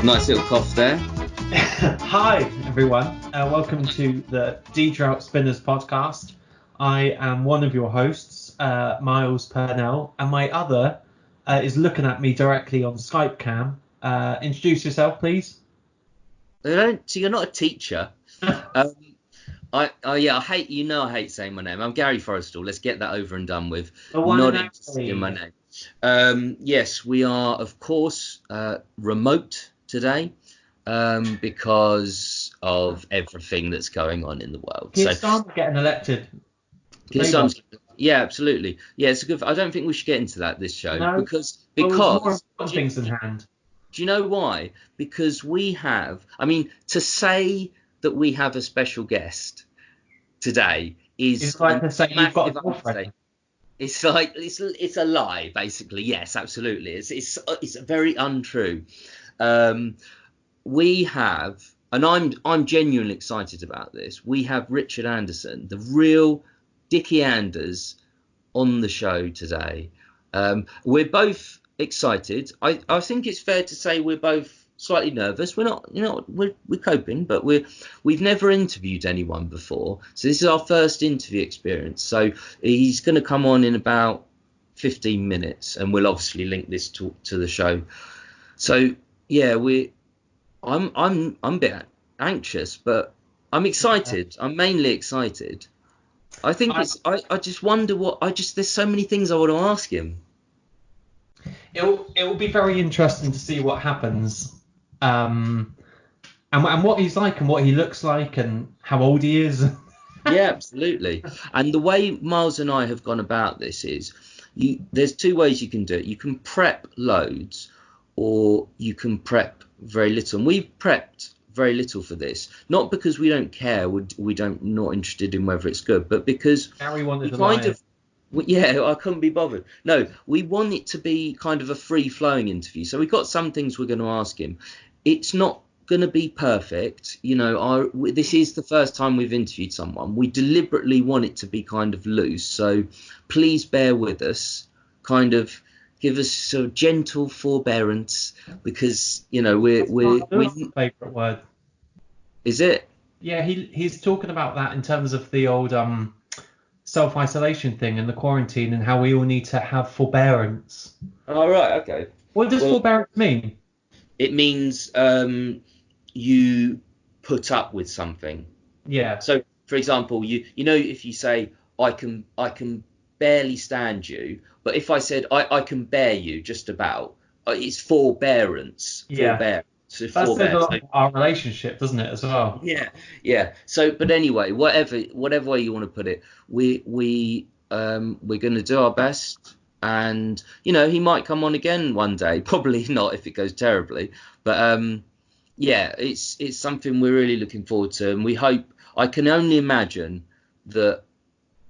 Nice little cough there. Hi, everyone. Welcome to the D-Trout Spinners podcast. I am one of your hosts, Miles Purnell, and my other is looking at me directly on Skype cam. Introduce yourself, please. So you're not a teacher. I hate I hate saying my name. I'm Gary Forrestal. Let's get that over and done with. Not interested in my name. Yes, we are, of course, remote today because of everything that's going on in the world. Keir Starmer getting elected. Yeah, absolutely. Yeah, it's a good. I don't think we should get into that this show because more important things in hand. Do you know why? Because we have. I mean, to say that we have a special guest today is like to say you've got a girlfriend. It's like it's a lie, basically. Yes, absolutely. It's very untrue. We have, and I'm genuinely excited about this. We have Richard Anderson, the real Dickie Anderrrs, on the show today. We're both excited. I think it's fair to say we're both slightly nervous. We're not, we're coping, but we've never interviewed anyone before, so this is our first interview experience. So he's going to come on in about 15 minutes, and we'll obviously link this to the show. So yeah, I'm a bit anxious, but I'm excited. I'm mainly excited. I think I just wonder there's so many things I want to ask him. It will be very interesting to see what happens, and what he's like and what he looks like and how old he is. Yeah, absolutely. And the way Miles and I have gone about this is there's two ways you can do it. You can prep loads, or you can prep very little. And we've prepped very little for this, not because we don't care, not interested in whether it's good, but because Harry wanted to kind of. Yeah, I couldn't be bothered. No, we want it to be kind of a free-flowing interview. So we've got some things we're going to ask him. It's not going to be perfect. This is the first time we've interviewed someone. We deliberately want it to be kind of loose. So please bear with us. Kind of give us sort of gentle forbearance because, we're favourite word. Is it? Yeah, he's talking about that in terms of the old self-isolation thing and the quarantine and how we all need to have forbearance. Oh, right, okay. What does forbearance mean? It means you put up with something. Yeah. So, for example, if you say I can barely stand you, but if I said I can bear you just about, it's forbearance. Yeah. Forbearance. So that says a lot about our relationship, doesn't it, as well? Yeah. So, but anyway, whatever way you want to put it, we're going to do our best, and he might come on again one day. Probably not if it goes terribly, but it's something we're really looking forward to, and we hope. I can only imagine that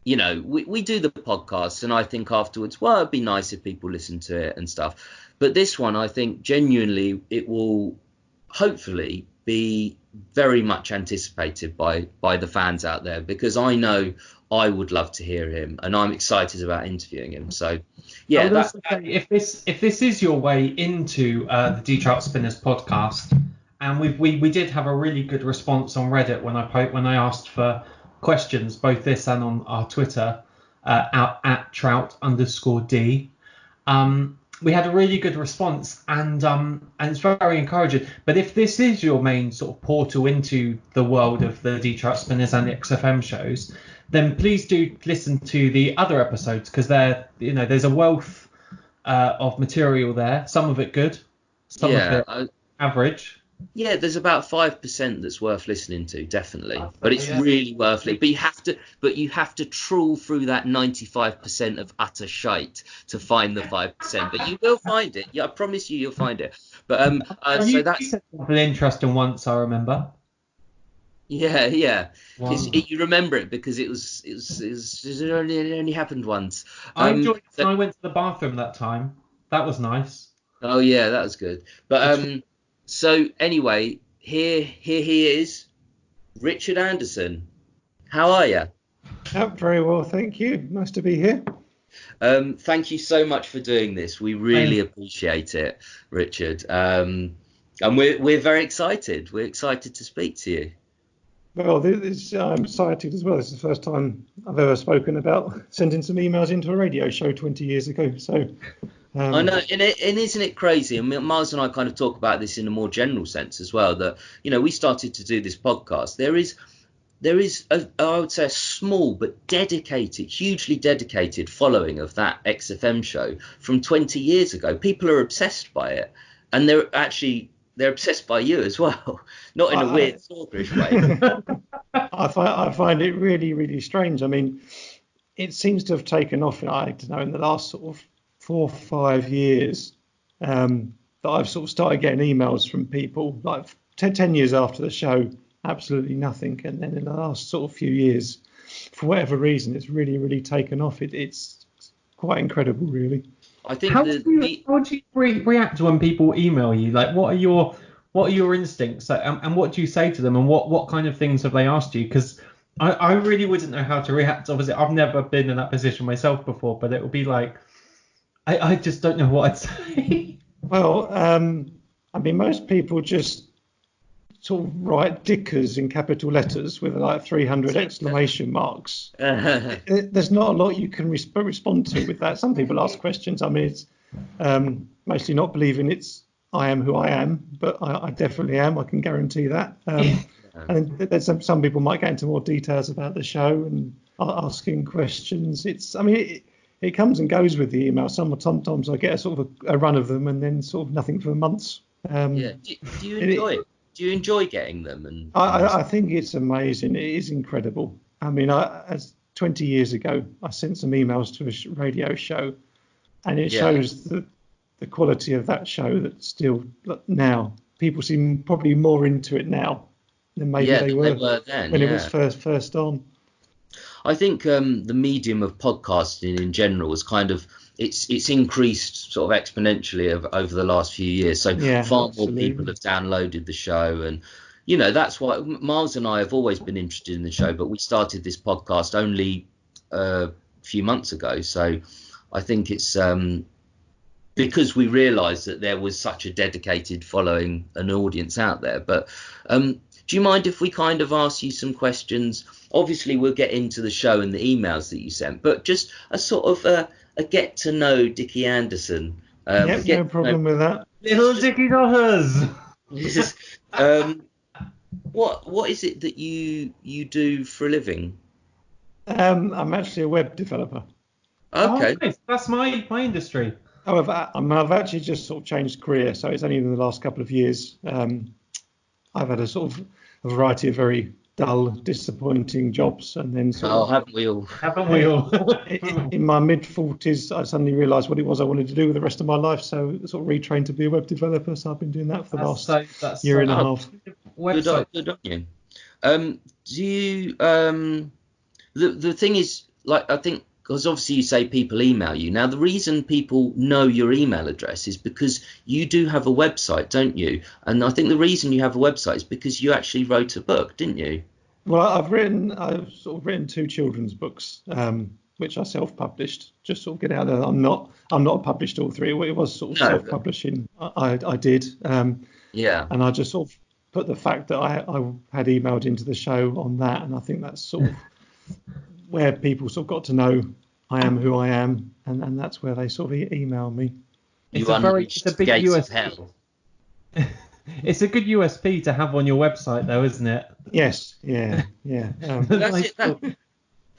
we do the podcast, and I think afterwards, well, it'd be nice if people listen to it and stuff. But this one, I think genuinely, it will hopefully be very much anticipated by the fans out there, because I know I would love to hear him, and I'm excited about interviewing him. So yeah, if this is your way into the D-Trout Spinners podcast, and we did have a really good response on Reddit when I asked for questions, both this and on our Twitter at Trout_D. We had a really good response, and it's very encouraging. But if this is your main sort of portal into the world of the D-Trout Spinners and the XFM shows, then please do listen to the other episodes, because there's a wealth of material there. Some of it good, some of it average. Yeah, there's about 5% that's worth listening to, definitely. But it's really worth it. But you have to trawl through that 95% of utter shite to find the 5%. But you will find it. Yeah, I promise you'll find it. But you said something interesting once, I remember. Yeah. Wow. You remember it because it only happened once. I enjoyed it when I went to the bathroom that time. That was nice. Oh yeah, that was good. But so anyway, here he is, Richard Anderson. How are you? Very well, thank you. Nice to be here. Thank you so much for doing this. We really appreciate it, Richard. And we're very excited. We're excited to speak to you. Well, I'm excited as well. This is the first time I've ever spoken about sending some emails into a radio show 20 years ago. So I know, and isn't it crazy? And Miles and I kind of talk about this in a more general sense as well. That we started to do this podcast. There is I would say a small but dedicated, hugely dedicated following of that XFM show from 20 years ago. People are obsessed by it, and they're obsessed by you as well, not in a weird stalkerish way. I find it really, really strange. I mean, it seems to have taken off, I don't know, in the last sort of 4 or 5 years, that I've sort of started getting emails from people like 10 years after the show, absolutely nothing. And then in the last sort of few years, for whatever reason, it's really, really taken off. It's quite incredible, really. I think how would you react when people email you? Like, what are your instincts, and what do you say to them, and what kind of things have they asked you? Because I really wouldn't know how to react. Obviously, I've never been in that position myself before, but it would be like, I just don't know what I'd say. Well, I mean, most people just sort of write Dickers in capital letters with like 300 exclamation marks. There's not a lot you can respond to with that. Some people ask questions. I mean, it's mostly not believing I am who I am, but I definitely am. I can guarantee that. And there's some people might get into more details about the show and asking questions. It comes and goes with the email. Sometimes I get a sort of a run of them and then sort of nothing for months. Do you enjoy it? Do you enjoy getting them? And I think it's amazing. It is incredible. I mean, as 20 years ago, I sent some emails to a radio show, and it shows the quality of that show that still now people seem probably more into it now than maybe they were then, when it was first on. I think the medium of podcasting in general is kind of it's increased sort of exponentially over the last few years. So far more people have downloaded the show, and that's why Miles and I have always been interested in the show, but we started this podcast only a few months ago. So I think it's because we realised that there was such a dedicated following, an audience out there. But do you mind if we kind of ask you some questions? Obviously, we'll get into the show and the emails that you sent, but just a sort of a get to know Dickie Anderson. No problem with that. Little Dickie daughters. What is it that you do for a living? I'm actually a web developer. Okay. Oh, nice. That's my industry. However, I've actually just sort of changed career, so it's only in the last couple of years. I've had a sort of a variety of very dull, disappointing jobs, and then haven't we all? In my mid-40s, I suddenly realised what it was I wanted to do with the rest of my life, so sort of retrained to be a web developer. So I've been doing that for the last year and a half. Good on you. Do you the thing is, like, I think, because obviously you say people email you. Now, the reason people know your email address is because you do have a website, don't you? And I think the reason you have a website is because you actually wrote a book, didn't you? Well, I've sort of written 2 children's books, which I self-published. Just sort of get out there. I'm not a published author. It was sort of self-publishing. I did. And I just sort of put the fact that I had emailed into the show on that, and I think that's sort of where people sort of got to know I am who I am, and that's where they sort of email me. It's a big USP. It's a good USP to have on your website, though, isn't it? Yes, yeah.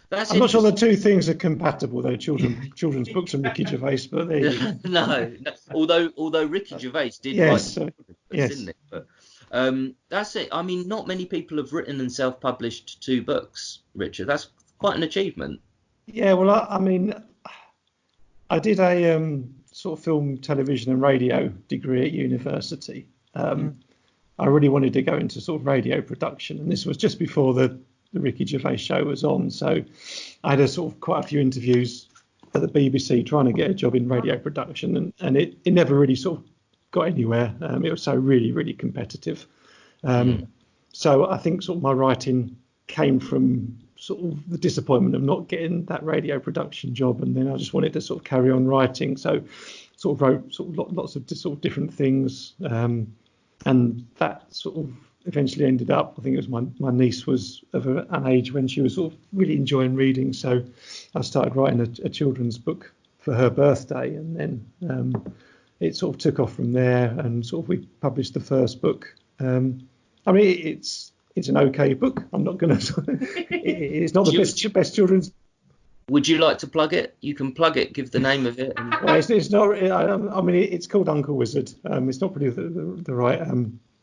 That's I'm not sure the 2 things are compatible, though, children's books and Ricky Gervais, but there you go. No. Although Ricky Gervais did write didn't it? But that's it. I mean, not many people have written and self-published 2 books, Richard. That's quite an achievement. Yeah, well, I mean, I did a sort of film, television and radio degree at university. I really wanted to go into sort of radio production, and this was just before the Ricky Gervais Show was on. So I had sort of quite a few interviews at the BBC trying to get a job in radio production, and it never really sort of got anywhere. It was so really, really competitive. So I think sort of my writing came from sort of the disappointment of not getting that radio production job, and then I just wanted to sort of carry on writing. So sort of wrote sort of lots of sort of different things. and that sort of eventually ended up, I think it was my niece was of an age when she was sort of really enjoying reading, so I started writing a children's book for her birthday, and then it sort of took off from there, and sort of we published the first book. I mean, it's an okay book. I'm not going to. It's not the best children's. Would you like to plug it? You can plug it. Give the name of it. Well, it's not. I mean, it's called Uncle Wizard. It's not really the right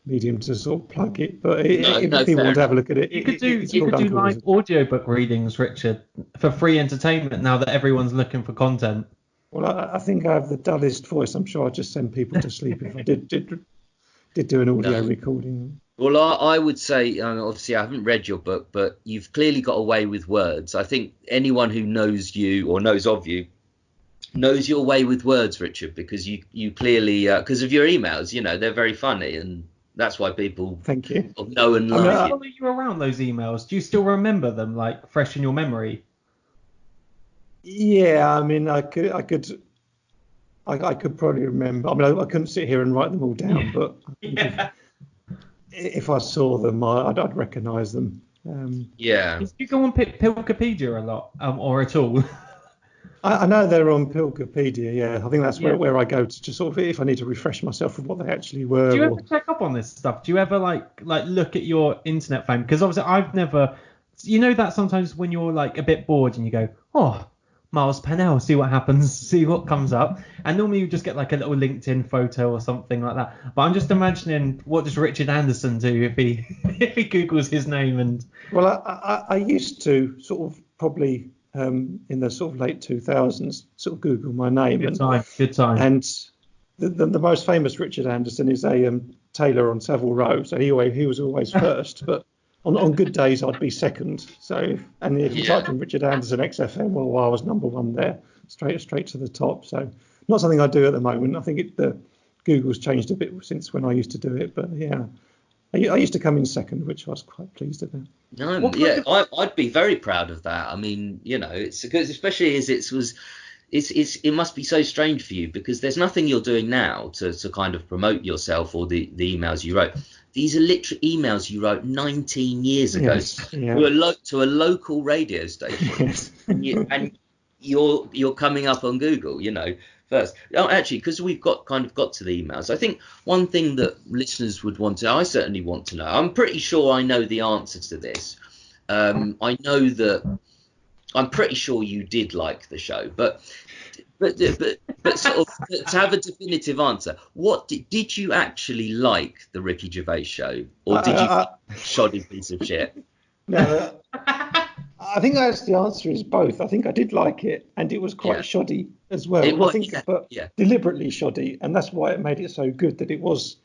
medium to sort of plug it, but if people want to have a look at it, you could do live audiobook readings, Richard, for free entertainment. Now that everyone's looking for content. Well, I think I have the dullest voice. I'm sure I'd just send people to sleep if I did do an audio recording. Well, I would say, obviously, I haven't read your book, but you've clearly got a way with words. I think anyone who knows you or knows of you knows your way with words, Richard, because you clearly, because of your emails, they're very funny, and that's why people Thank you. know and like you. Follow you around those emails. Do you still remember them, like fresh in your memory? Yeah, I mean, I could probably remember. I mean, I couldn't sit here and write them all down, but if I saw them, I'd recognise them. Yeah. Do you go on Pilkipedia a lot, or at all? I know they're on Pilkipedia. Yeah, I think that's where I go to just sort of if I need to refresh myself with what they actually were. Do you ever check up on this stuff? Do you ever like look at your internet fame? Because obviously I've never. That sometimes when you're like a bit bored and you go, oh, Miles Pennell, see what happens, see what comes up. And normally you just get like a little LinkedIn photo or something like that. But I'm just imagining, what does Richard Anderson do if he Googles his name? And well, I used to sort of probably in the sort of late 2000s sort of Google my name. Good time. And the most famous Richard Anderson is a tailor on Savile Row. So he was always first, but on good days, I'd be second. So, and if you typed in Richard Anderson XFM, well, I was number one there, straight to the top. So, not something I do at the moment. I think Google's changed a bit since when I used to do it. But yeah, I used to come in second, which I was quite pleased about. No, I'd be very proud of that. I mean, it's because especially as it must be so strange for you because there's nothing you're doing now to kind of promote yourself or the emails you wrote. These are literally emails you wrote 19 years ago to a local radio station, and you're coming up on Google, first. Oh, actually, because we've got to the emails. I think one thing that listeners would want to, I certainly want to know. I'm pretty sure I know the answer to this. I know that I'm pretty sure you did like the show, but sort of to have a definitive answer, what did you actually like the Ricky Gervais Show, or did you shoddy piece of shit? No, I think the answer is both. I think I did like it, and it was quite shoddy as well. But deliberately shoddy, and that's why it made it so good that it was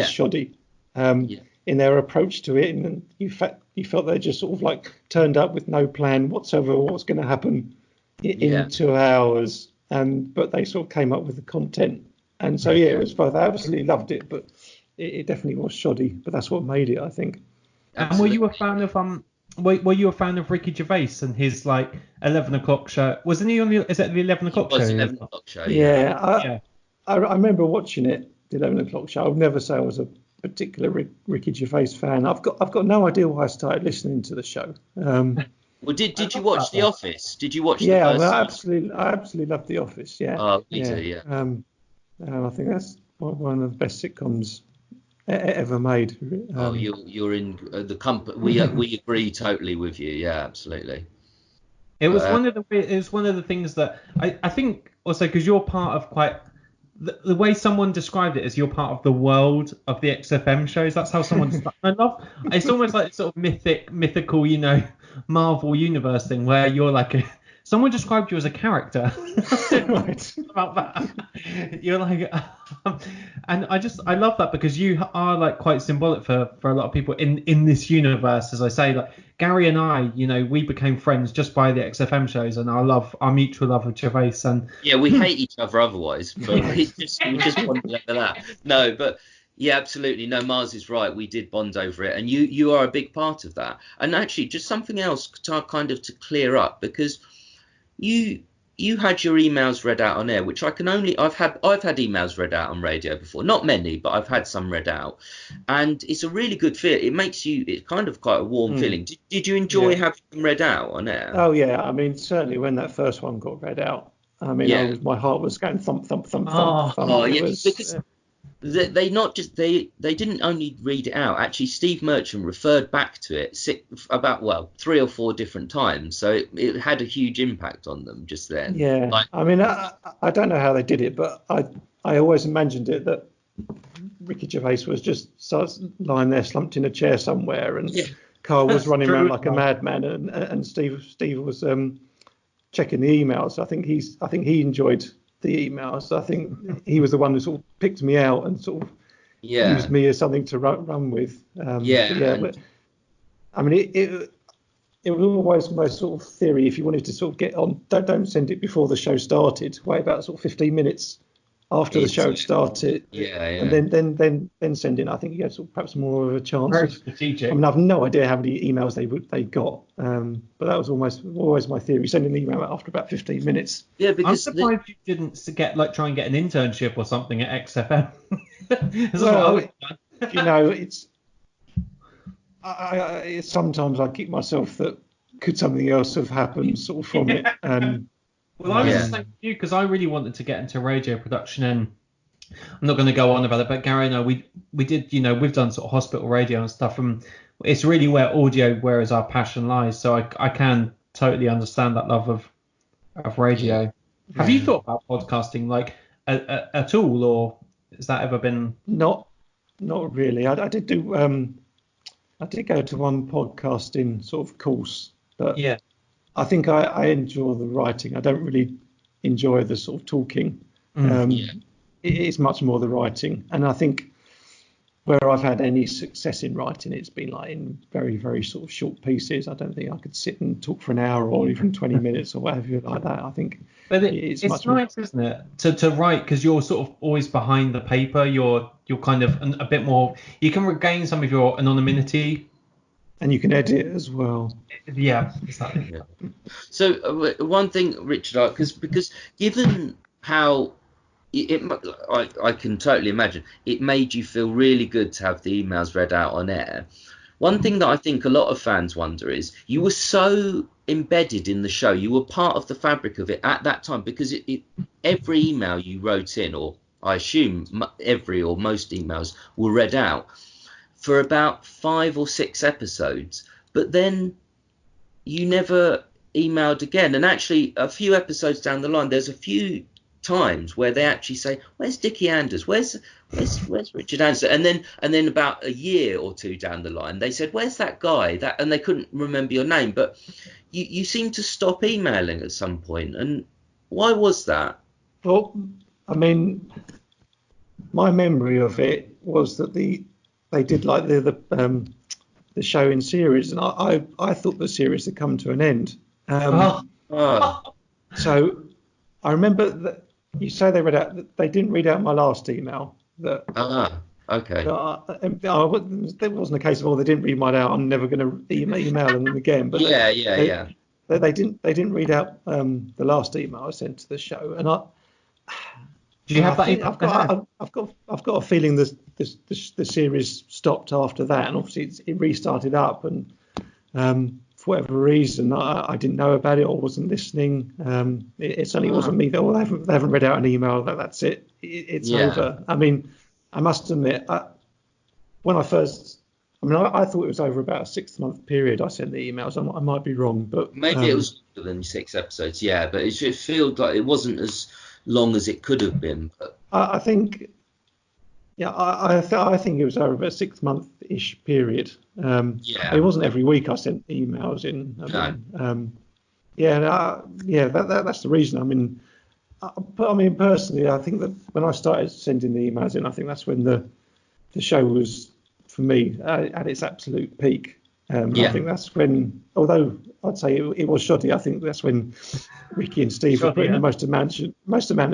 shoddy in their approach to it, and you felt they just sort of like turned up with no plan whatsoever what was going to happen in 2 hours. But they sort of came up with the content, and so it was both. I absolutely loved it, but it definitely was shoddy. But that's what made it, I think. And were you a fan of Were you a fan of Ricky Gervais and his like 11 o'clock show? Wasn't he on the? Is it the 11 o'clock show? 11 o'clock show. I remember watching it, the 11 o'clock show. I would never say I was a particular Ricky Gervais fan. I've got no idea why I started listening to the show. Well, did you watch The Office? Did you watch the first season? I absolutely loved The Office. Yeah. Oh, me too. Yeah. I think that's one of the best sitcoms ever made. You're in the company. We agree totally with you. Yeah, absolutely. It was one of the things that I think also because you're part of quite. The way someone described it is you're part of the world of the XFM shows. That's how someone. I love. It's almost like sort of mythical, Marvel universe thing where you're like someone described you as a character. Right. About that. You're like, and I love that because you are like quite symbolic for a lot of people in this universe. As I say, like Gary and I, we became friends just by the XFM shows, and our mutual love of Gervais. And we hate each other otherwise, but we just bonded over that. No, but. Yeah, absolutely. No, Mars is right. We did bond over it, and you are a big part of that. And actually, just something else to clear up, because you you had your emails read out on air, which I've had emails read out on radio before, not many, but I've had some read out, and it's a really good feel. It's kind of quite a warm feeling. Did you enjoy having them read out on air? Oh yeah, I mean certainly when that first one got read out, I mean my heart was going thump thump thump thump. Oh yeah, because they didn't only read it out. Actually, Steve Merchant referred back to it about 3 or 4 different times, so it had a huge impact on them just then. Yeah, I mean I don't know how they did it, but I always imagined it that Ricky Gervais was just lying there slumped in a chair somewhere, and Karl was running around like a madman, and Steve was checking the emails. I think he enjoyed the emails. I think he was the one who sort of picked me out and sort of used me as something to run with. But I mean it was always my sort of theory. If you wanted to sort of get on, don't send it before the show started. Wait about sort of 15 minutes after the show started, and then send in. I think you get sort of perhaps more of a chance. Very strategic. I mean, I've no idea how many emails they got, but that was always my theory. Send an email after about 15 minutes. Yeah, because I'm surprised you didn't try and get an internship or something at XFM. It's sometimes I kick myself that could something else have happened sort of from it. Well, I was the same with you because I really wanted to get into radio production, and I'm not going to go on about it, but Gary and I, we did, we've done sort of hospital radio and stuff, and it's really where our passion lies. So I can totally understand that love of radio. Yeah. Have you thought about podcasting like at all, or has that ever been? Not really. I did do. I did go to one podcasting sort of course, but I think I enjoy the writing. I don't really enjoy the sort of talking. It's much more the writing. And I think where I've had any success in writing, it's been like in very, very sort of short pieces. I don't think I could sit and talk for an hour or even 20 minutes or whatever like that. I think it's much nice, isn't it, to write, because you're sort of always behind the paper. You're kind of a bit more. You can regain some of your anonymity. And you can edit as well. Yeah, exactly. Yeah. So one thing, Richard, because given how I can totally imagine it made you feel really good to have the emails read out on air. One thing that I think a lot of fans wonder is you were so embedded in the show, you were part of the fabric of it at that time, because every email you wrote in, or I assume every or most emails, were read out for about 5 or 6 episodes, but then you never emailed again. And actually, a few episodes down the line, there's a few times where they actually say, "Where's Dickie Anderrrs? Where's Richard Anderson?" And then about a year or 2 down the line, they said, "Where's that guy?" And they couldn't remember your name, but you seem to stop emailing at some point. And why was that? Well, I mean, my memory of it was that they did like the show in series, and I thought the series had come to an end. So I remember that you say they read out. They didn't read out my last email. Okay. There wasn't a case of they didn't read mine out, I'm never going to email them again. But they didn't read out the last email I sent to the show, and do you have that? I've got a feeling the series stopped after that, and obviously it restarted up, and for whatever reason I didn't know about it or wasn't listening. It certainly wasn't me. They haven't read out an email. That's it. It's over. I mean, I must admit, when I first, I thought it was over about a 6-month period. I sent the emails. I might be wrong, but maybe it was longer than 6 episodes. Yeah, but it just feels like it wasn't as long as it could have been. But I think, I think it was over a 6-month-ish period. It wasn't every week I sent emails in. That's the reason. I mean, personally, I think that when I started sending the emails in, I think that's when the show was, for me, at its absolute peak. I think that's when, although I'd say it was shoddy, I think that's when Ricky and Steve were putting the most amount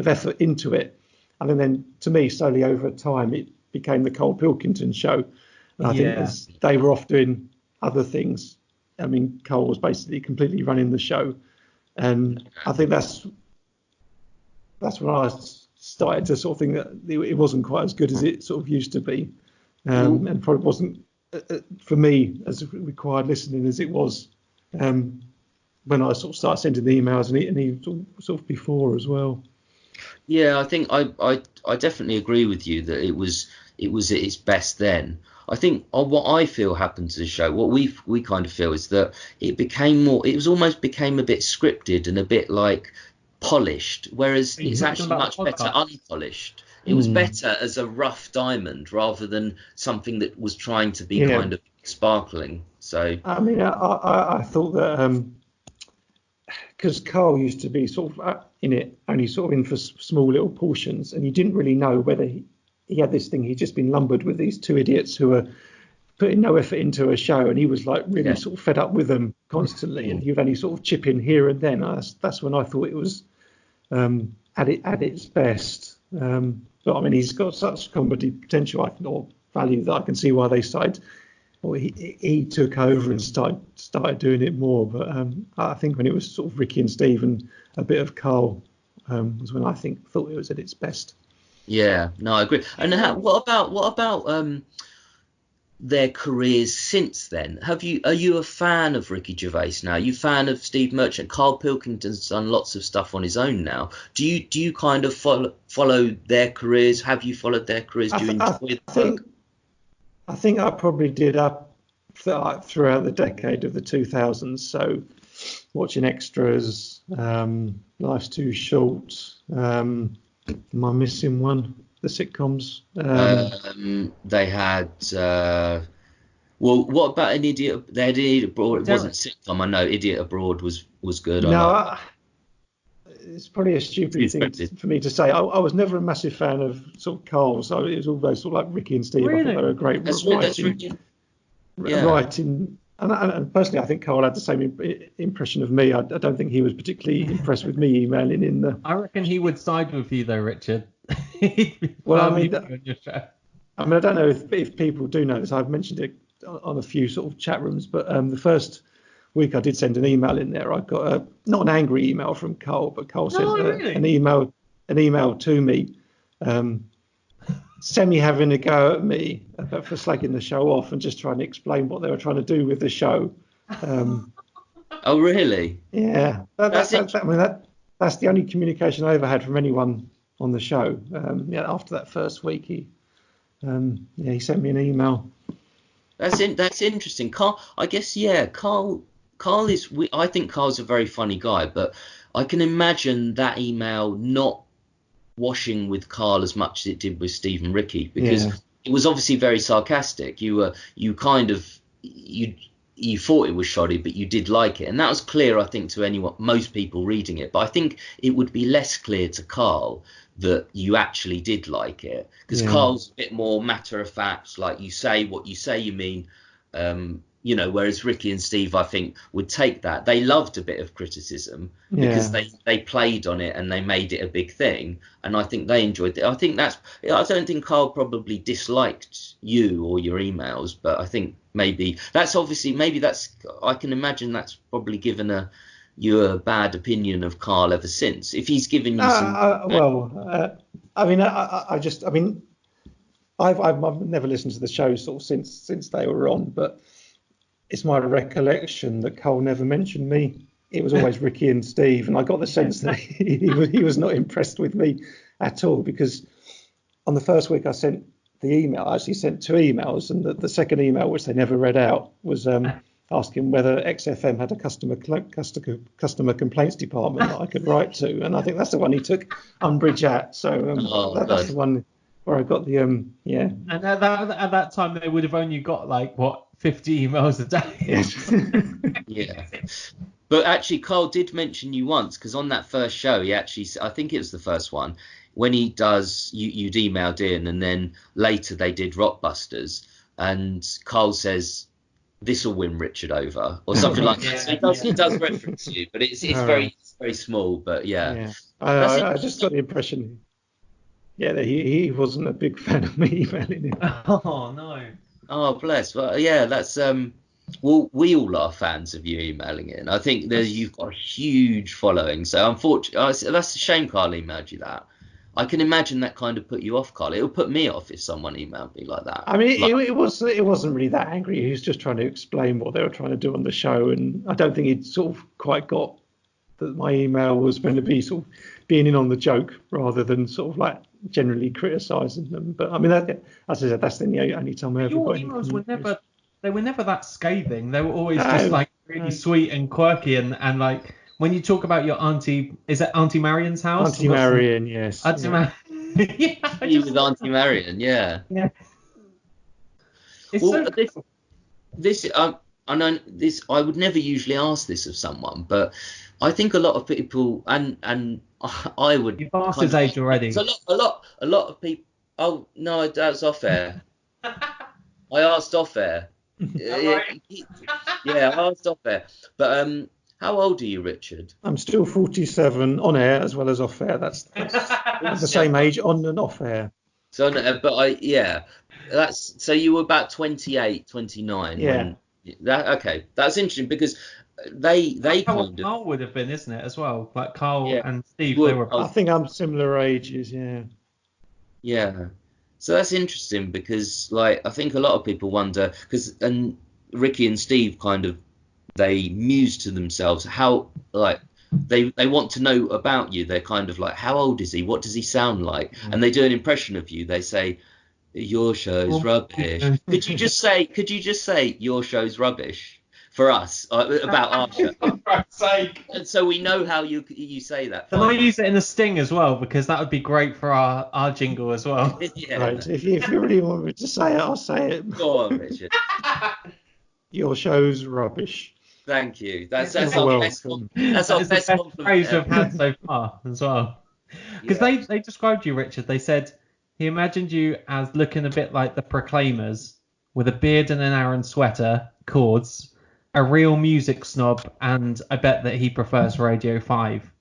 of effort into it. And then, to me, slowly over time, it became the Karl Pilkington show. And I think as they were off doing other things, I mean, Karl was basically completely running the show. And I think that's that's when I started to sort of think that it wasn't quite as good as it sort of used to be, and probably wasn't for me as required listening as it was when I sort of started sending the emails, and he sort of before as well. Yeah, I think I definitely agree with you that it was at its best then. I think what I feel happened to the show, what we kind of feel is that it almost became a bit scripted and a bit like polished, whereas it's actually much better unpolished. It was better as a rough diamond rather than something that was trying to be kind of sparkling. So I mean, I thought that because Karl used to be sort of in it only sort of in for small little portions, and you didn't really know whether he had this thing. He'd just been lumbered with these two idiots who were putting no effort into a show, and he was like really sort of fed up with them constantly, and he would only sort of chip in here and then. That's when I thought it was at its best. But I mean, he's got such comedy potential, or value, that I can see why they started. Or he took over and started doing it more. But I think when it was sort of Ricky and Steve and a bit of Karl was when I thought it was at its best. Yeah, no, I agree. And what about their careers since then? Are you a fan of Ricky Gervais now? Are you a fan of Steve Merchant? Karl Pilkington's done lots of stuff on his own now. Do you kind of follow their careers? Have you followed their careers? Do you enjoy the work? I think I probably did up throughout the decade of the 2000s. So watching extras, Life's Too Short. Am I missing one? The sitcoms. They had. Well, what about an Idiot? They had Idiot Abroad. It wasn't sitcom. I know Idiot Abroad was good. No, it's probably a stupid thing for me to say. I was never a massive fan of sort of Karl, so it was always sort of like Ricky and Steve. Really? I thought they were great writing. And personally, I think Karl had the same impression of me. I don't think he was particularly impressed with me emailing in the. I reckon he would side with you though, Richard. Well, I mean, I don't know if people do know this. I've mentioned it on a few sort of chat rooms, but the first week I did send an email in there. I got not an angry email from Karl, but Karl sent an email to me, semi having a go at me for slagging the show off and just trying to explain what they were trying to do with the show. Oh, really? Yeah, that's the only communication I ever had from anyone on the show. After that first week, he sent me an email. That's interesting. Karl, I guess, Karl is. I think Karl's a very funny guy, but I can imagine that email not washing with Karl as much as it did with Steve and Ricky, because it was obviously very sarcastic. You thought it was shoddy, but you did like it, and that was clear, I think, to most people reading it. But I think it would be less clear to Karl that you actually did like it, because Karl's a bit more matter of fact, like you say what you say you mean. Whereas Ricky and Steve, I think, would take that. They loved a bit of criticism because they played on it and they made it a big thing. And I think they enjoyed it. I don't think Karl probably disliked you or your emails, but I think I can imagine that's probably given you a bad opinion of Karl ever since. If he's given you some. I've never listened to the show sort of since they were on, but it's my recollection that Karl never mentioned me. It was always Ricky and Steve, and I got the sense that he was not impressed with me at all, because on the first week I sent the email. I actually sent two emails, and the second email, which they never read out, was asking whether XFM had a customer complaints department that I could write to, and I think that's the one he took umbrage at. So that's the one where I got the And at that time they would have only got 50 emails a day. Yeah. But actually, Karl did mention you once, because on that first show, I think it was the first one, when he does, you'd emailed in, and then later they did Rockbusters, and Karl says, "This will win Richard over," or something like that. So he does reference you, but it's very small. But I just got the impression, that he wasn't a big fan of me emailing him. Oh no. Oh, bless. Well, that's Well, we all are fans of you emailing in. I think that you've got a huge following. So unfortunately, that's a shame Carl emailed you that. I can imagine that kind of put you off, Carl. It would put me off if someone emailed me like that. I mean, it wasn't really that angry. He was just trying to explain what they were trying to do on the show, and I don't think he'd sort of quite got that my email was meant to be sort of being in on the joke rather than sort of like generally criticising them. But I mean, as I said, that's the only time I ever Your got any emails were communication. never that scathing. They were always No, just like really no. sweet and quirky, and like when you talk about your auntie, is it Auntie Marion's house? Auntie Marion, yes. Auntie Yeah. Marion. Yeah, I You just with Auntie Marion, yeah. yeah. It's Well, so cool. this I know this. I would never usually ask this of someone, but I think a lot of people, and I would. You've asked his age already. A lot of people. Oh no, that's off air. I asked off air. Yeah, I asked off air. But how old are you, Richard? I'm still 47 on air as well as off air. That's the same age on and off air. So, that's so you were about 28, 29. Yeah. Okay, that's interesting because they That's how kind of. Carl would have been, isn't it, as well? Like Carl Yeah. and Steve, Well, they were. I think I'm similar ages, yeah. Yeah. So that's interesting because, like, I think a lot of people wonder and Ricky and Steve kind of they muse to themselves how like they want to know about you. They're kind of like, how old is he? What does he sound like? And they do an impression of you. They say, your show's rubbish. Could you just say your show's rubbish for us about our show? For Christ's sake. And so we know how you say that. Can I use it in a sting as well? Because that would be great for our jingle as well. Yeah. Right. If you really want me to say it, I'll say it. Go on, Richard. Your show's rubbish. Thank you. That's You're our best. welcome. That's That our is the best best compliment. praise we've had so far as well. Because Yeah. they described you, Richard. They said he imagined you as looking a bit like the Proclaimers, with a beard and an Aran sweater, chords, a real music snob, and I bet that he prefers Radio 5.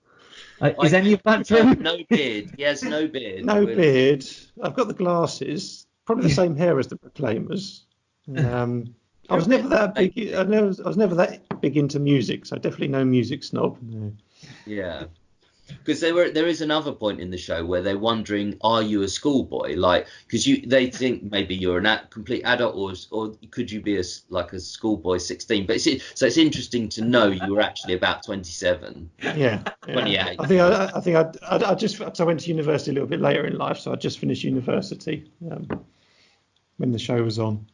Is any of that true? No beard. He has no beard. No beard. I've got the glasses. Probably the same hair as the Proclaimers. I was never that big. I was never that big into music, so definitely no music snob. No. Yeah. Because there is another point in the show where they're wondering, are you a schoolboy? Like, because they think maybe you're a complete adult, or could you be a schoolboy 16? But it's interesting to know you were actually about 27. Yeah. 28. I think I went to university a little bit later in life, so I just finished university when the show was on.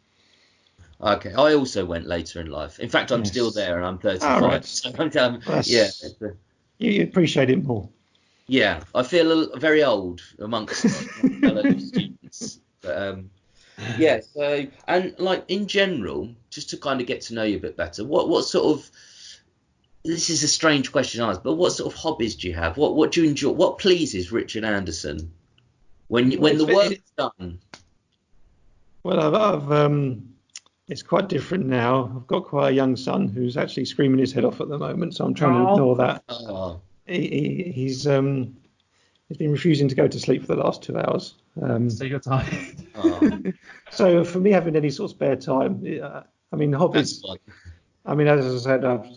Okay, I also went later in life. In fact, I'm still there, and I'm 35. Oh, right. So yeah. You appreciate it more. Yeah, I feel very old amongst fellow students. But, yeah, so, and like in general, just to kind of get to know you a bit better, what sort of, this is a strange question to ask, but what sort of hobbies do you have? What do you enjoy? What pleases Richard Anderson when the work's done? Well, I've it's quite different now. I've got quite a young son who's actually screaming his head off at the moment, so I'm trying to ignore that. Oh. He's been refusing to go to sleep for the last 2 hours. So you're tired. Oh. So for me, having any sort of spare time, I mean, hobbies. I mean, as I said, I've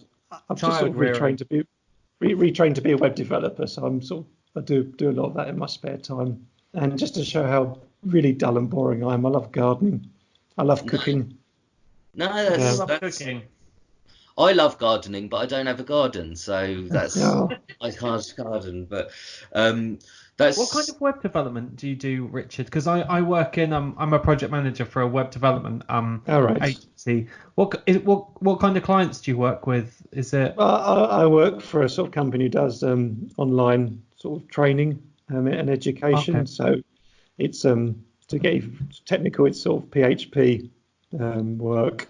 just sort of retrained to be a web developer. So I do a lot of that in my spare time. And just to show how really dull and boring I am, I love gardening. I love cooking. No, That's cooking. I love gardening, but I don't have a garden, so that's I can't garden. But that's What kind of web development do you do, Richard? Because I work in I'm a project manager for a web development agency. What kind of clients do you work with? Is it? Well, I work for a sort of company who does online sort of training and education. Okay. So it's to get technical, it's sort of PHP work,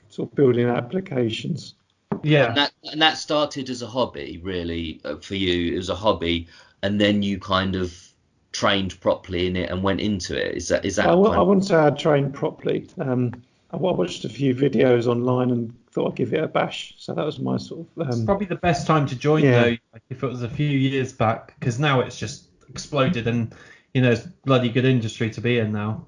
sort of building applications. Yeah. And that started as a hobby, really, for you. It was a hobby, and then you kind of trained properly in it and went into it. Is that? I wouldn't say I trained properly. I watched a few videos online and thought I'd give it a bash. So that was my sort of. It's probably the best time to join though, like if it was a few years back, because now it's just exploded and it's bloody good industry to be in now.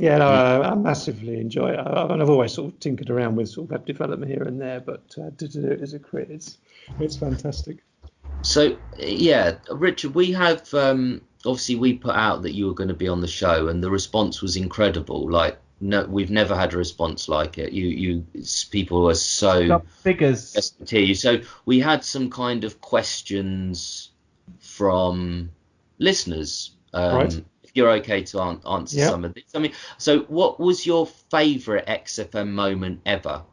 Yeah, no, I massively enjoy it. I've always sort of tinkered around with sort of web development here and there, but to do it as a crit, it's fantastic. So yeah, Richard, we have obviously we put out that you were going to be on the show, and the response was incredible. Like, no, we've never had a response like it. People were so figures to you. So we had some kind of questions from listeners. Right. If you're okay to answer some of this. I mean, so what was your favourite XFM moment ever?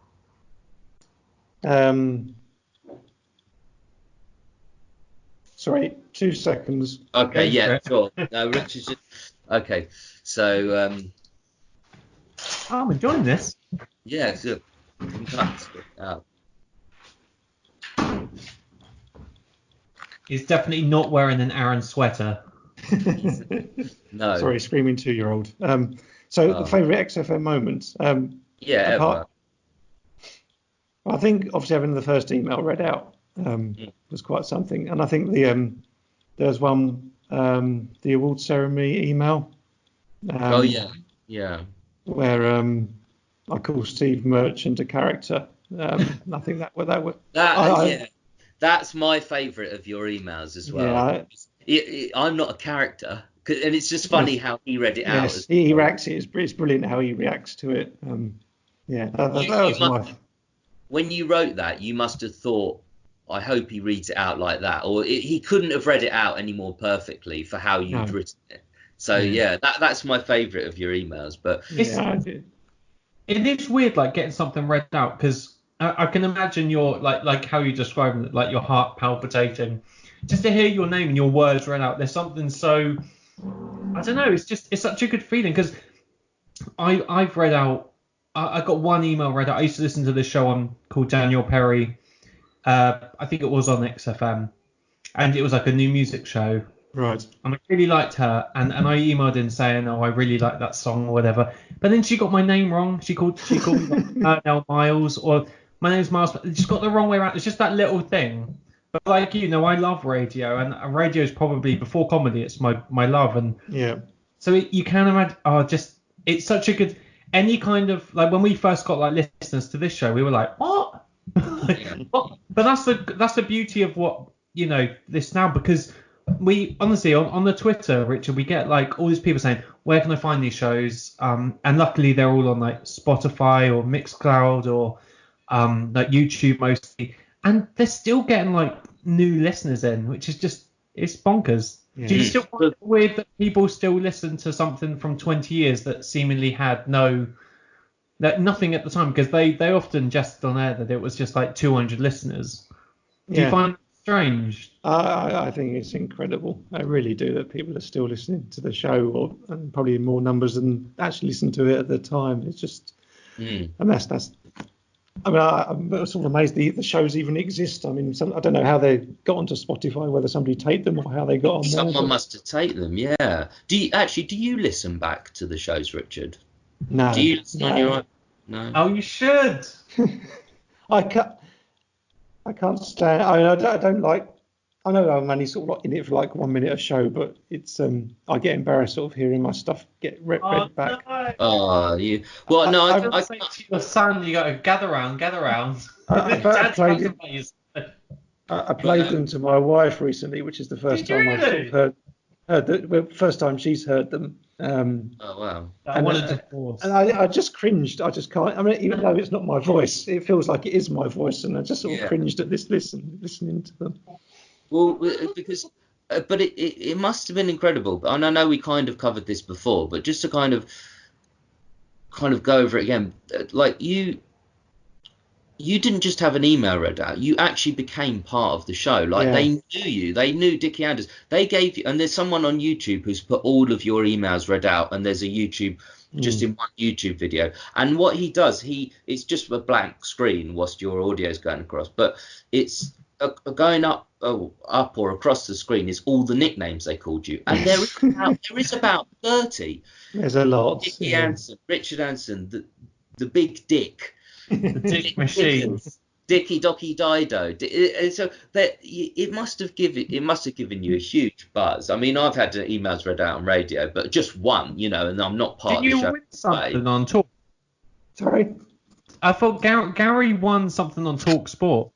Sorry, 2 seconds. Okay, yeah, sure. No, Richard's just... Okay, so... I'm enjoying this. Yeah, good. He's definitely not wearing an Aaron sweater. No. Sorry, screaming 2-year-old. The favourite XFM moments. Ever. I think obviously having the first email read out was quite something, and I think there's one the award ceremony email. Where I call Steve Merchant a character. I think that's my favourite of your emails as well. Yeah, I'm not a character, and it's just funny how he read it out. Yes, he reacts. It's brilliant how he reacts to it. That was my... When you wrote that, you must have thought, I hope he reads it out like that, or he couldn't have read it out any more perfectly for how you'd written it. So that's my favourite of your emails. But it is weird, like getting something read out, because I can imagine your like how you describe it, like your heart palpitating, just to hear your name and your words read out. There's something so, I don't know. It's such a good feeling, because I've read out. I got one email read out. I used to listen to this show called Daniel Perry. I think it was on XFM, and it was like a new music show. Right. And I really liked her, and I emailed in saying, I really like that song or whatever. But then she got my name wrong. She called me like Ernell Miles, or my name's Miles, but she got the wrong way around. It's just that little thing. But like I love radio, and radio is probably, before comedy, it's my love. And so you can imagine. It's such a good. Any kind of, like, when we first got like listeners to this show, we were like, what? What? But that's the beauty of what this now, because we honestly on the Twitter, Richard, we get like all these people saying, where can I find these shows? And luckily they're all on like Spotify or Mixcloud or like YouTube mostly, and they're still getting like new listeners in, which is just, it's bonkers. Yeah. Do you still find it weird that people still listen to something from 20 years that seemingly had nothing at the time? Because they often jest on air that it was just like 200 listeners. Do you find it strange? I think it's incredible. I really do, that people are still listening to the show, and probably in more numbers than actually listened to it at the time. It's just, and that's. I mean, I'm sort of amazed the shows even exist. I mean, I don't know how they got onto Spotify, whether somebody taped them or how they got on there. Someone must have taped them, yeah. Do you listen back to the shows, Richard? No. Do you listen on your own? No. Oh, you should. I can't stand. I don't like. I know I'm only sort of like in it for like 1 minute a show, but it's I get embarrassed sort of hearing my stuff get read back. No. Oh, you. Well, no, I say to your son, you got to gather round. I played them to my wife recently, which is the first time I've sort of heard first time she's heard them. Oh wow! And I just cringed. I just can't. I mean, even though it's not my voice, it feels like it is my voice, and I just sort of cringed at this listening to them. Well, because, but it must have been incredible. And I know we kind of covered this before, but just to kind of go over it again, like you didn't just have an email read out. You actually became part of the show. Like they knew you. They knew Dickie Anderrrs. They gave you, and there's someone on YouTube who's put all of your emails read out, and there's a YouTube just in one YouTube video. And what he does, it's just a blank screen whilst your audio is going across, but it's going up or across the screen is all the nicknames they called you, and there is about 30. There's a lot. Dickie Anderrrs, Richard Anderson, the Big Dick. The Dick Machine. Dickie, Dockie, Dido. So that it must have given you a huge buzz. I mean, I've had emails read out on radio, but just one, and I'm not part Did of the you show. win something on Talk? Sorry? I thought Gary won something on Talk Sport.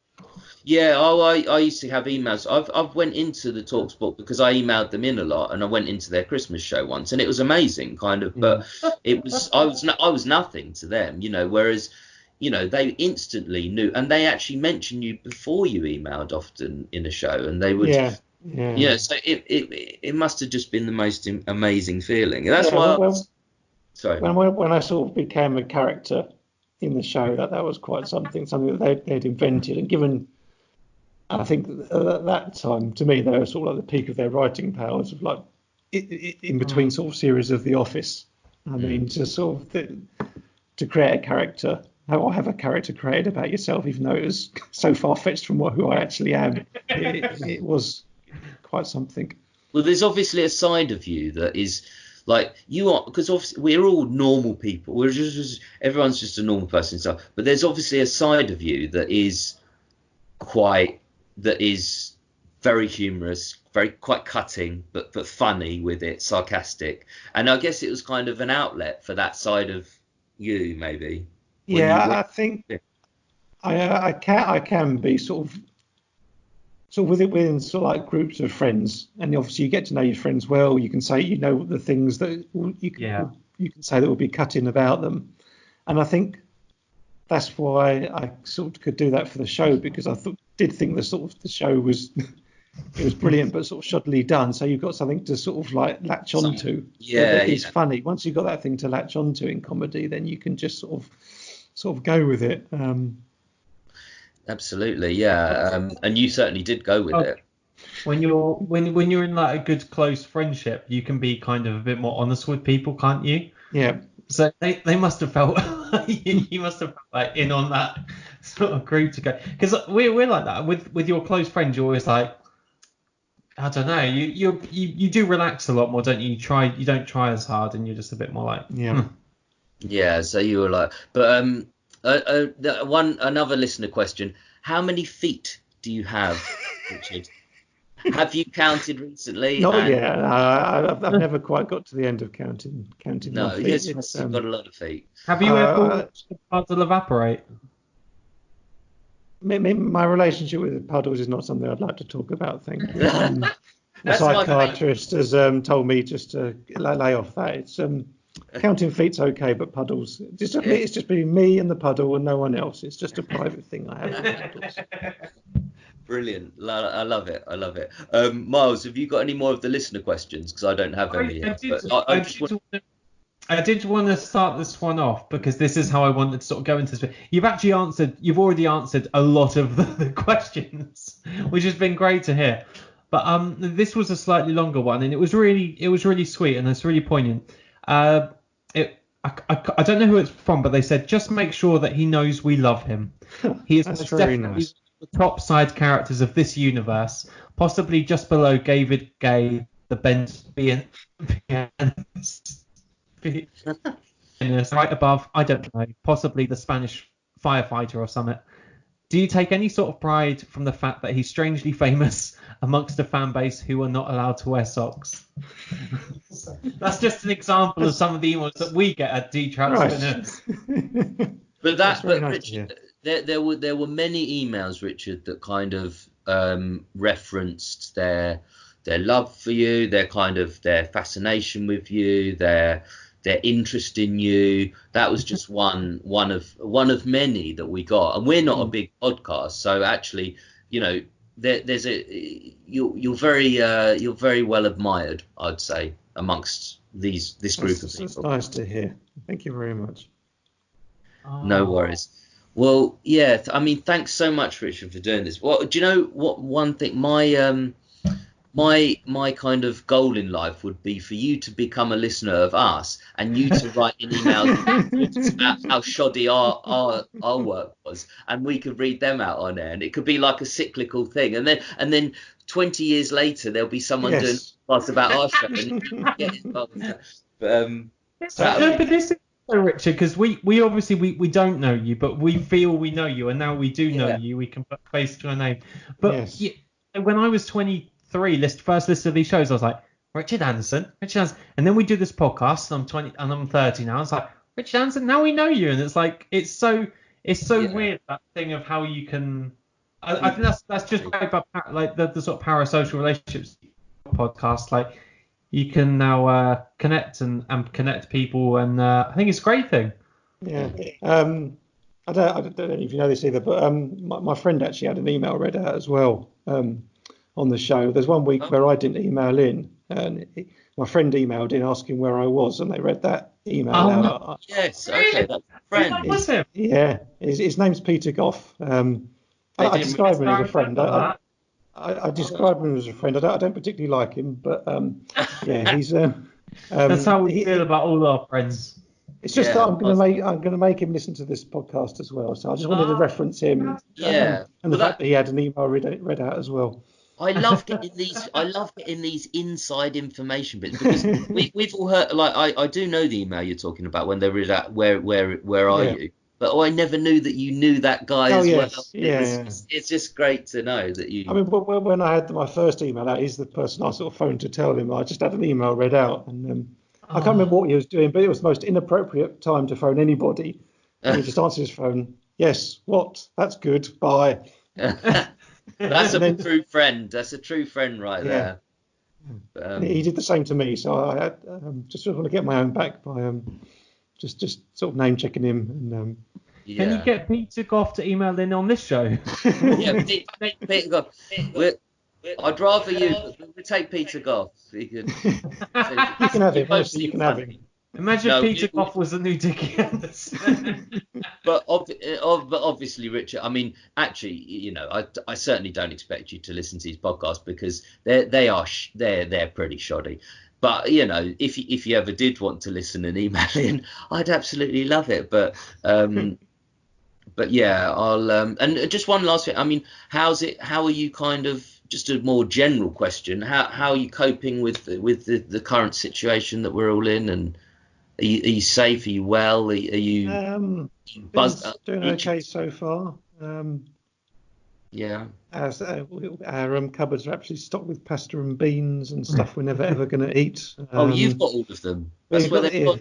Yeah, I used to have emails. I've went into the Talksport because I emailed them in a lot, and I went into their Christmas show once, and it was amazing, kind of. But it was I was nothing to them, Whereas, they instantly knew, and they actually mentioned you before you emailed often in a show, and they would. Yeah. So it must have just been the most amazing feeling. And that's why. Sorry. When I sort of became a character in the show, that was quite something that they'd invented, and given. I think at that time, to me, they were sort of like the peak of their writing powers, of like in between sort of series of The Office. I mean, to create a character, or have a character created about yourself, even though it was so far fetched from who I actually am, it was quite something. Well, there's obviously a side of you that is like you are, because obviously we're all normal people. We're just everyone's just a normal person and stuff. But there's obviously a side of you that is very humorous, quite cutting, but funny with it, sarcastic. And I guess it was kind of an outlet for that side of you, maybe. I think I can be sort of within sort of like groups of friends, and obviously you get to know your friends well. You can say the things that you can say that will be cutting about them, and I think that's why I sort of could do that for the show, because I did think the show was it was brilliant, but sort of shoddily done. So you've got something to sort of like latch onto. It's funny. Once you've got that thing to latch onto in comedy, then you can just sort of go with it. Absolutely, yeah. And you certainly did go with it. When you're in like a good close friendship, you can be kind of a bit more honest with people, can't you? Yeah. So they must have felt you must have felt like in on that sort of group to go, because we're like that with your close friends. You're always like, I don't know, you do relax a lot more, don't you? You don't try as hard, and you're just a bit more like Yeah. So you were like, but another listener question: how many feet do you have, Richard? Have you counted recently? Not yet. I've never quite got to the end of counting. No, my feet. you've got a lot of feet. Have you ever watched the puddle evaporate? My relationship with puddles is not something I'd like to talk about. Thank you. The That's psychiatrist has told me just to lay off that. It's counting feet's okay, but puddles, it's just been me and the puddle and no one else. It's just a private thing I have with puddles. Brilliant. I love it. Miles, have you got any more of the listener questions? Because I don't have any yet. I did want to start this one off because this is how I wanted to sort of go into this. You've already answered a lot of the questions, which has been great to hear. But this was a slightly longer one, and it was really sweet, and it's really poignant. I don't know who it's from, but they said, just make sure that he knows we love him. He is most definitely nice. The top side characters of this universe, possibly just below David Gay, the Benz pianist. Right above, I don't know, possibly the Spanish firefighter or something. Do you take any sort of pride from the fact that he's strangely famous amongst a fan base who are not allowed to wear socks? That's just an example of some of the emails that we get at D-Trout Spinners. But Richard, there were many emails, Richard, that kind of referenced their love for you, their fascination with you, their interest in you. That was just one of many that we got, and we're not a big podcast, so actually, there's you're very well admired, I'd say, amongst this group of people. It's nice to hear. Thank you very much. No worries. Well, yeah, I mean, thanks so much, Richard, for doing this. Well, do you know what? One thing, my kind of goal in life would be for you to become a listener of us, and you to write an email about how shoddy our work was, and we could read them out on air, and it could be like a cyclical thing, and then 20 years later there'll be someone doing us about our show. And get involved with that. So, Richard, because we obviously we don't know you, but we feel we know you, and now we do know you. We can put a face to a name. But Yes. when I was 23, first list of these shows, I was like, Richard Anderson. And then we do this podcast, and I'm 20, and I'm 30 now. It's like, Richard Anderson, now we know you, and it's like it's so weird, that thing of how you can. I think that's just great about like the sort of parasocial relationships podcast. Like, you can now connect and connect people, and I think it's a great thing. Yeah. I don't know if you know this either, but my friend actually had an email read out as well on the show. There's one week where I didn't email in, and my friend emailed in asking where I was, and they read that email out. Yes, okay, that's a friend. What's him? Yeah, his name's Peter Goff. I describe him as a friend. I describe him as a friend. I don't particularly like him, but yeah, he's. That's how we feel about all our friends. It's just that I'm going to make him listen to this podcast as well. So I just wanted to reference him. And the fact that he had an email read out as well. I love getting these inside information bits, because we've all heard, like, I do know the email you're talking about when they read out where are you, but I never knew that you knew that guy as well. It's just great to know that you. I mean, when I had my first email out, he's the person I sort of phoned to tell him I just had an email read out, and I can't remember what he was doing, but it was the most inappropriate time to phone anybody. And he just answered his phone. Yes, what? That's good. Bye. That's a true friend. That's a true friend right there. He did the same to me, so I had, just sort of want to get my own back by just sort of name checking him. And can you get Peter Goff to email in on this show? Yeah, Peter Goff. I'd rather you. We'll take Peter Goff. You can have him. Honestly, you can have him. Imagine Peter Goff was the new Dickie Anderson. but obviously, Richard, I mean, actually, you know, I certainly don't expect you to listen to these podcasts, because they're pretty shoddy. But, you know, if you ever did want to listen and email in, I'd absolutely love it. But yeah, I'll and just one last thing. I mean, how are you kind of, just a more general question, how are you coping with the current situation that we're all in, and are you safe? Are you well? Are you doing okay so far? Yeah. Our cupboards are actually stocked with pasta and beans and stuff we're never ever going to eat. You've got all of them. That's where they've got.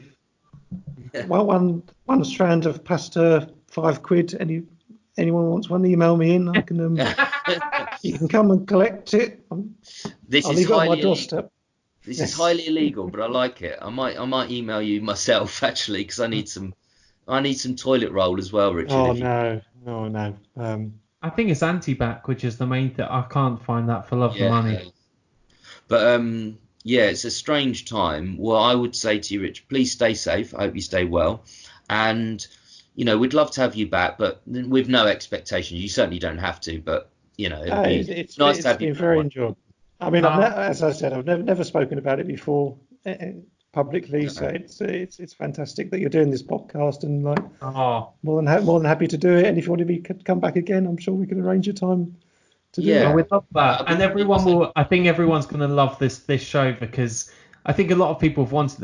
Yeah. Well, one strand of pasta, £5. Anyone wants one, email me in. I can. You can come and collect it. I'll leave it on my doorstep. This is highly illegal, but I like it. I might email you myself, actually, because I need some toilet roll as well, Richard. Oh no. I think it's anti-bac, which is the main thing. I can't find that for love of money. But it's a strange time. Well, I would say to you, Rich, please stay safe. I hope you stay well, and you know, we'd love to have you back, but with no expectations. You certainly don't have to, but you know, it's nice to have you. It's been very enjoyable. I mean, as I said, I've never spoken about it before publicly, so it's fantastic that you're doing this podcast, and like more than happy to do it. And if you want to come back again, I'm sure we can arrange a time to do it. Yeah, we'd love that. And everyone will. I think everyone's going to love this show, because I think a lot of people have wanted.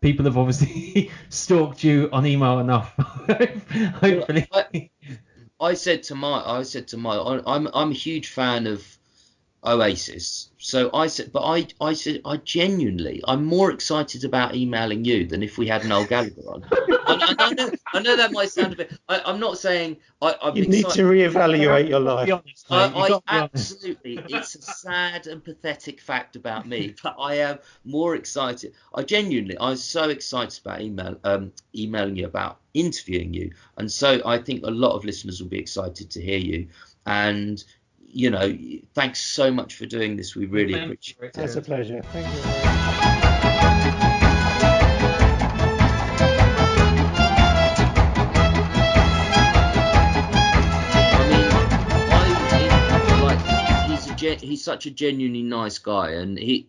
People have obviously stalked you on email enough. Hopefully. I said to my, I'm a huge fan of Oasis. So I said, I genuinely, I'm more excited about emailing you than if we had Noel Gallagher on. I know that might sound a bit. I'm not saying I'm you need to reevaluate your life. Absolutely, it's a sad and pathetic fact about me, but I am more excited. I was so excited about emailing you, about interviewing you, and so I think a lot of listeners will be excited to hear you. And you know, thanks so much for doing this. We really appreciate it. It's a pleasure. Thank you. He's such a genuinely nice guy, and he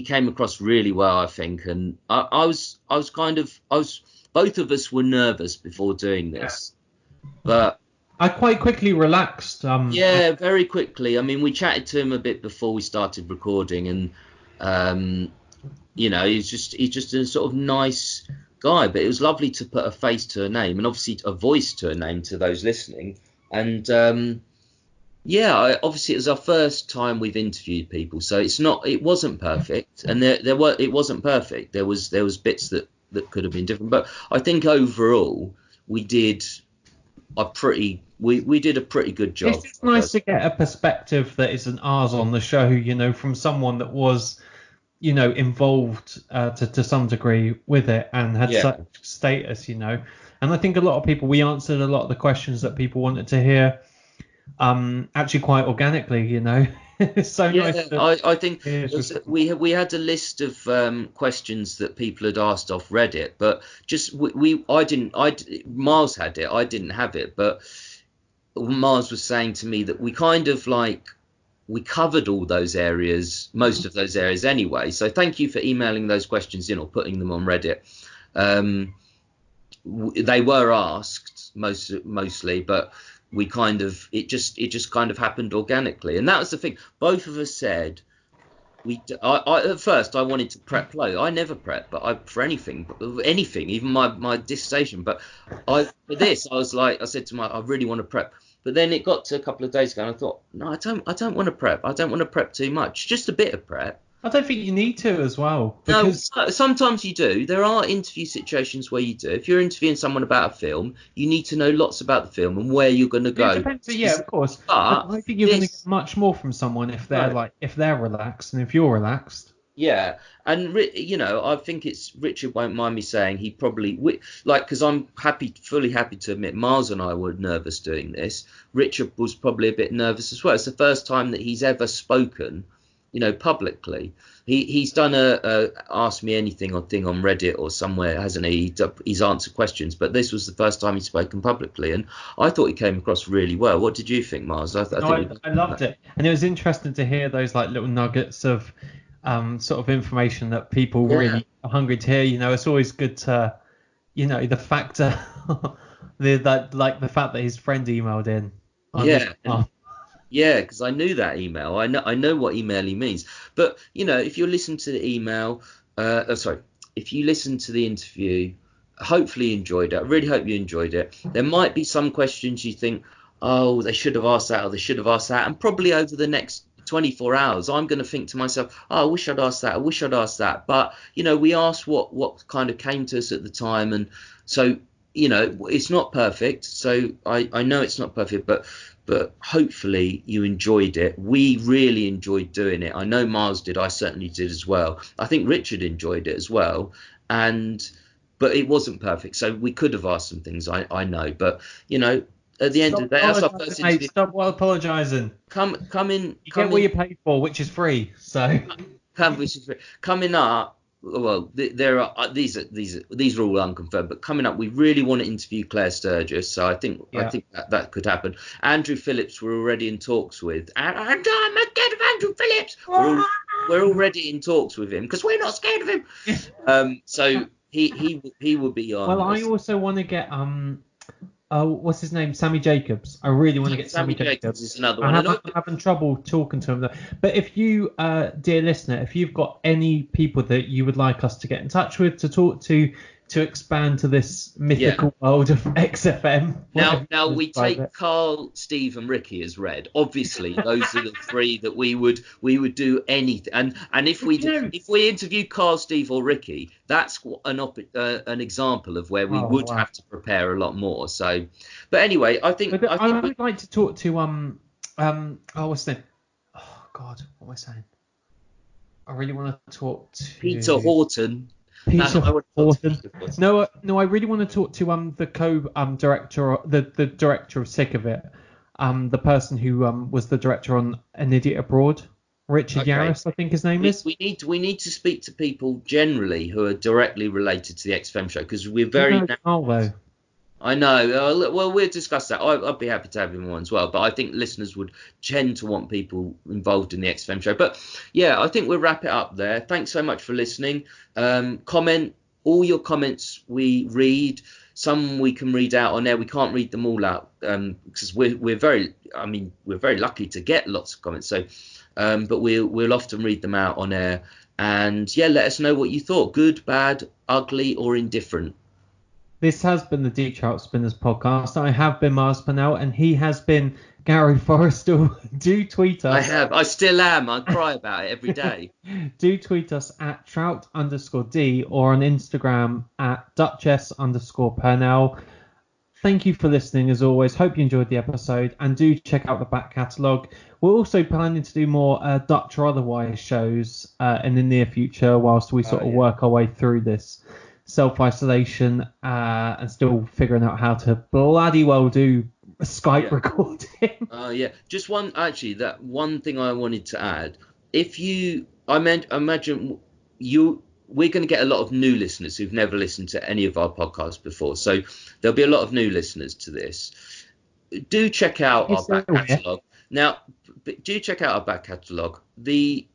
came across really well, I think. And both of us were nervous before doing this, but I quite quickly relaxed. Very quickly. I mean, we chatted to him a bit before we started recording, and you know, he's just a sort of nice guy. But it was lovely to put a face to a name, and obviously a voice to a name to those listening. And obviously it was our first time we've interviewed people, so it wasn't perfect, and it wasn't perfect. There was bits that could have been different, but I think overall we did a pretty good job. It's nice to get a perspective that isn't ours on the show, you know, from someone that was, you know, involved to some degree with it and had such status, you know. And I think a lot of people, we answered a lot of the questions that people wanted to hear, actually quite organically, you know. It's so nice. I think we had a list of questions that people had asked off Reddit, but just Miles had it, I didn't have it, but Miles was saying to me that we kind of we covered all those areas, most of those areas anyway. So thank you for emailing those questions in or putting them on Reddit. They were asked mostly, but we it just kind of happened organically, and that was the thing. Both of us said at first I wanted to prep low. I never prep, but for anything, even my dissertation. But for this, I said to I really want to prep. But then it got to a couple of days ago, and I thought, no, I don't want to prep. I don't want to prep too much. Just a bit of prep. I don't think you need to as well. Because no, sometimes you do. There are interview situations where you do. If you're interviewing someone about a film, you need to know lots about the film and where you're going to go. It depends, of course. But I think you're going to get much more from someone if they're relaxed and if you're relaxed. Yeah, and you know, I think Richard won't mind me saying he probably because I'm fully happy to admit Miles and I were nervous doing this. Richard was probably a bit nervous as well. It's the first time that he's ever spoken, you know, publicly. He's done a ask me anything thing on Reddit or somewhere, hasn't he? He's answered questions, but this was the first time he's spoken publicly, and I thought he came across really well. What did you think, Miles? I loved it, and it was interesting to hear those little nuggets of sort of information that people really are hungry to hear. You know, it's always good to, you know, the factor, the fact that his friend emailed in. Yeah, because I knew that email. I know what email he means. But, you know, if you listen to the email, if you listen to the interview, hopefully you enjoyed it. I really hope you enjoyed it. There might be some questions you think, oh, they should have asked that or they should have asked that. And probably over the next 24 hours, I'm going to think to myself, oh, I wish I'd asked that. I wish I'd asked that. But, you know, we asked what kind of came to us at the time. And so, you know, it's not perfect. So I know it's not perfect, but hopefully you enjoyed it. We really enjoyed doing it. I know Miles did. I certainly did as well. I think Richard enjoyed it as well. But it wasn't perfect. So we could have asked some things, I know. But, you know, at the end of the day, that's our first interview. Stop apologising. Come in. You get what you paid for, which is free. So coming up. Well, there are these are all unconfirmed, but coming up, we really want to interview Claire Sturgis, so I think that could happen. Andrew Phillips, we're already in talks with, and I'm scared of Andrew Phillips. We're already in talks with him because we're not scared of him. So he will be on. Well, I also want to get what's his name? Sammy Jacobs. I really want to get Sammy Jacobs. Is another one. I'm having trouble talking to him though. But if you, dear listener, if you've got any people that you would like us to get in touch with, to talk to expand to this mythical world of XFM. Now we take Karl, Steve, and Ricky as read. Obviously, those are the three that we would do anything. And if we interview Karl, Steve, or Ricky, that's an example of where we would have to prepare a lot more. So, but anyway, I would like to talk to what's the name? Oh God, what am I saying? I really want to talk to Peter Horton. No, I really want to talk to the director, the director of Sick of It, the person who was the director on An Idiot Abroad, Richard Gervais, I think his name is. We need to speak to people generally who are directly related to the XFM show because we're very. I know. Well, we'll discuss that. I'd be happy to have him on as well. But I think listeners would tend to want people involved in the XFM show. But yeah, I think we'll wrap it up there. Thanks so much for listening. Comment. All your comments we read. Some we can read out on air. We can't read them all out because we're very lucky to get lots of comments. So, but we'll often read them out on air. And yeah, let us know what you thought. Good, bad, ugly, or indifferent. This has been the D Chart Spinners podcast. I have been Mars Pennell, and he has been Gary Forrestal. Do tweet us. I still am. I cry about it every day. Do tweet us at trout_D or on Instagram at Duchess_Purnell. Thank you for listening as always. Hope you enjoyed the episode, and do check out the back catalogue. We're also planning to do more Dutch or otherwise shows in the near future whilst we sort of work our way through this self-isolation and still figuring out how to bloody well do Skype recording. Just one thing I wanted to add. Imagine we're going to get a lot of new listeners who've never listened to any of our podcasts before, so there'll be a lot of new listeners to this. Do check out our back catalogue. Now, do check out our back catalogue. We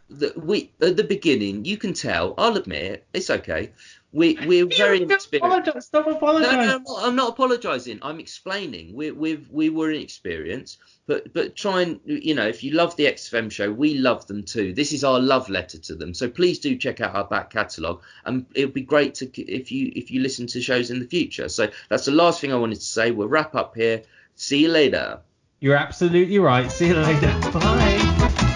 at the beginning, you can tell. I'll admit it. It's okay. We're very inexperienced. Stop apologising. No, I'm not apologising. I'm explaining. We were inexperienced, but try and, if you love the XFM show, we love them too. This is our love letter to them. So please do check out our back catalogue, and it would be great if you listen to shows in the future. So that's the last thing I wanted to say. We'll wrap up here. See you later. You're absolutely right. See you later. Bye.